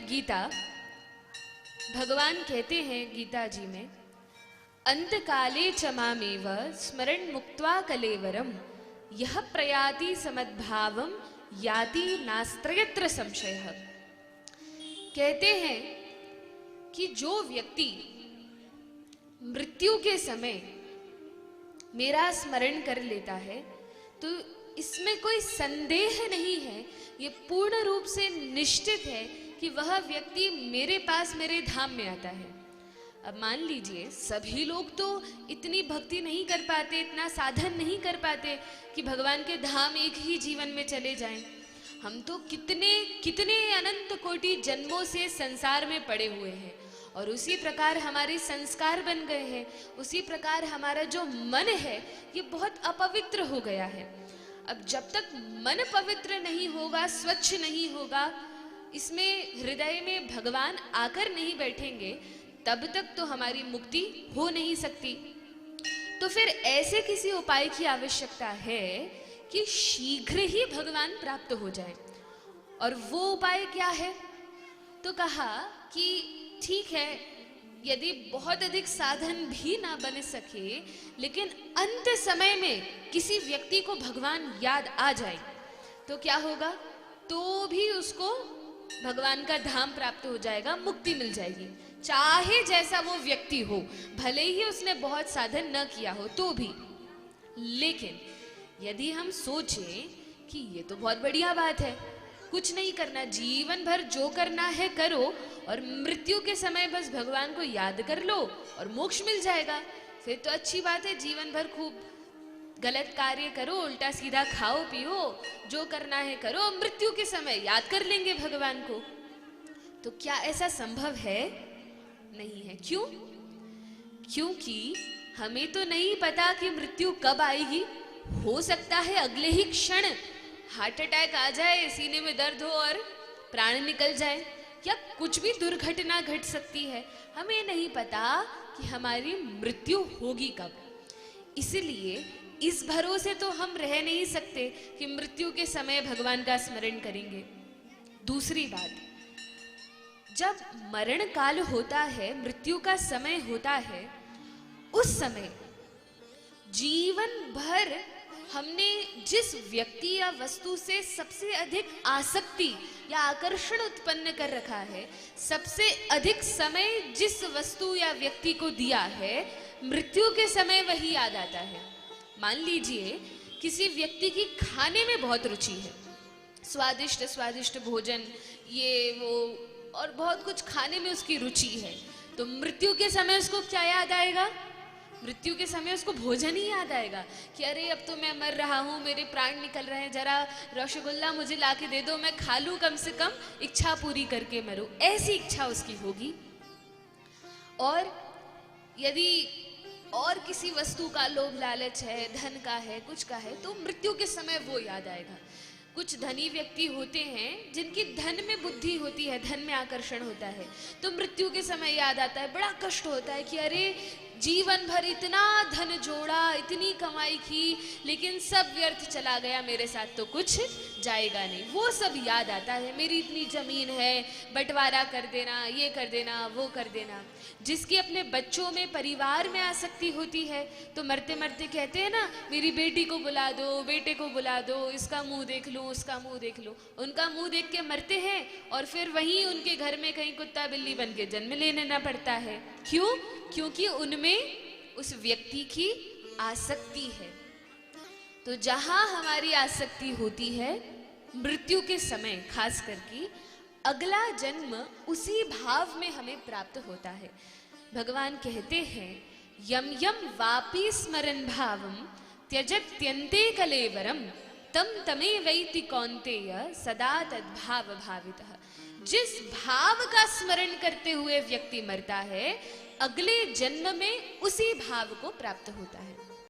श्रीमद् गीता, भगवान कहते हैं गीता जी में, अंतकाले च मामेव स्मरण मुक्त्वा कलेवरम यह प्रयाति समद्भावम याति नास्त्रयत्र संशयः। कहते हैं कि जो व्यक्ति मृत्यु के समय मेरा स्मरण कर लेता है तो इसमें कोई संदेह नहीं है, ये पूर्ण रूप से निश्चित है कि वह व्यक्ति मेरे पास मेरे धाम में आता है। अब मान लीजिए सभी लोग तो इतनी भक्ति नहीं कर पाते, इतना साधन नहीं कर पाते कि भगवान के धाम एक ही जीवन में चले जाएं। हम तो कितने कितने अनंत कोटि जन्मों से संसार में पड़े हुए हैं और उसी प्रकार हमारे संस्कार बन गए हैं, उसी प्रकार हमारा जो मन है ये बहुत अपवित्र हो गया है। अब जब तक मन पवित्र नहीं होगा, स्वच्छ नहीं होगा, इसमें हृदय में भगवान आकर नहीं बैठेंगे, तब तक तो हमारी मुक्ति हो नहीं सकती। तो फिर ऐसे किसी उपाय की आवश्यकता है कि शीघ्र ही भगवान प्राप्त हो जाए। और वो उपाय क्या है? तो कहा कि ठीक है, यदि बहुत अधिक साधन भी ना बन सके, लेकिन अंत समय में किसी व्यक्ति को भगवान याद आ जाए तो क्या होगा? तो भी उसको भगवान का धाम प्राप्त हो जाएगा, मुक्ति मिल जाएगी, चाहे जैसा वो व्यक्ति हो, भले ही उसने बहुत साधन न किया हो तो भी। लेकिन यदि हम सोचें कि ये तो बहुत बढ़िया बात है, कुछ नहीं करना, जीवन भर जो करना है करो और मृत्यु के समय बस भगवान को याद कर लो और मोक्ष मिल जाएगा, फिर तो अच्छी बात है। जीवन भर खूब गलत कार्य करो, उल्टा सीधा खाओ पियो, जो करना है करो, मृत्यु के समय याद कर लेंगे भगवान को। तो क्या ऐसा संभव है? नहीं है। क्यों? क्योंकि हमें तो नहीं पता कि मृत्यु कब आएगी। हो सकता है अगले ही क्षण हार्ट अटैक आ जाए, सीने में दर्द हो और प्राण निकल जाए, या कुछ भी दुर्घटना घट सकती है। हमें नहीं पता कि हमारी मृत्यु होगी कब। इसलिए इस भरोसे तो हम रह नहीं सकते कि मृत्यु के समय भगवान का स्मरण करेंगे। दूसरी बात, जब मरण काल होता है, मृत्यु का समय होता है, उस समय जीवन भर हमने जिस व्यक्ति या वस्तु से सबसे अधिक आसक्ति या आकर्षण उत्पन्न कर रखा है, सबसे अधिक समय जिस वस्तु या व्यक्ति को दिया है, मृत्यु के समय वही याद आता है। मान लीजिए किसी व्यक्ति की खाने में बहुत रुचि है, स्वादिष्ट स्वादिष्ट भोजन, ये वो और बहुत कुछ खाने में उसकी रुचि है, तो मृत्यु के समय उसको क्या याद आएगा? मृत्यु के समय उसको भोजन ही याद आएगा कि अरे अब तो मैं मर रहा हूँ, मेरे प्राण निकल रहे हैं, जरा रसगुल्ला मुझे लाके दे दो, मैं खा लूँ, कम से कम इच्छा पूरी करके मरूं, ऐसी इच्छा उसकी होगी। और यदि और किसी वस्तु का लोभ लालच है, धन का है, कुछ का है, तो मृत्यु के समय वो याद आएगा। कुछ धनी व्यक्ति होते हैं जिनकी धन में बुद्धि होती है, धन में आकर्षण होता है, तो मृत्यु के समय याद आता है, बड़ा कष्ट होता है कि अरे जीवन भर इतना धन जोड़ा, इतनी कमाई की, लेकिन सब व्यर्थ चला गया, मेरे साथ तो कुछ जाएगा नहीं। वो सब याद आता है, मेरी इतनी जमीन है, बंटवारा कर देना, ये कर देना, वो कर देना। जिसकी अपने बच्चों में, परिवार में आसक्ति होती है, तो मरते मरते कहते हैं ना, मेरी बेटी को बुला दो, बेटे को बुला दो, इसका मुंह देख लो, उसका मुंह देख लो। उनका मुंह देख के मरते हैं और फिर वहीं उनके घर में कहीं कुत्ता बिल्ली बन के जन्म लेना पड़ता है। क्यों? क्योंकि उनमें उस व्यक्ति की आसक्ति है। तो जहां हमारी आसक्ति होती है, मृत्यु के समय खास करके अगला जन्म उसी भाव में हमें प्राप्त होता है। भगवान कहते हैं, यम यम वापि स्मरन् भावम त्यजत्यन्ते कलेवरम तम तमे वैति कौन्तेय सदा तद्भाव भावितः। जिस भाव का स्मरण करते हुए व्यक्ति मरता है, अगले जन्म में उसी भाव को प्राप्त होता है।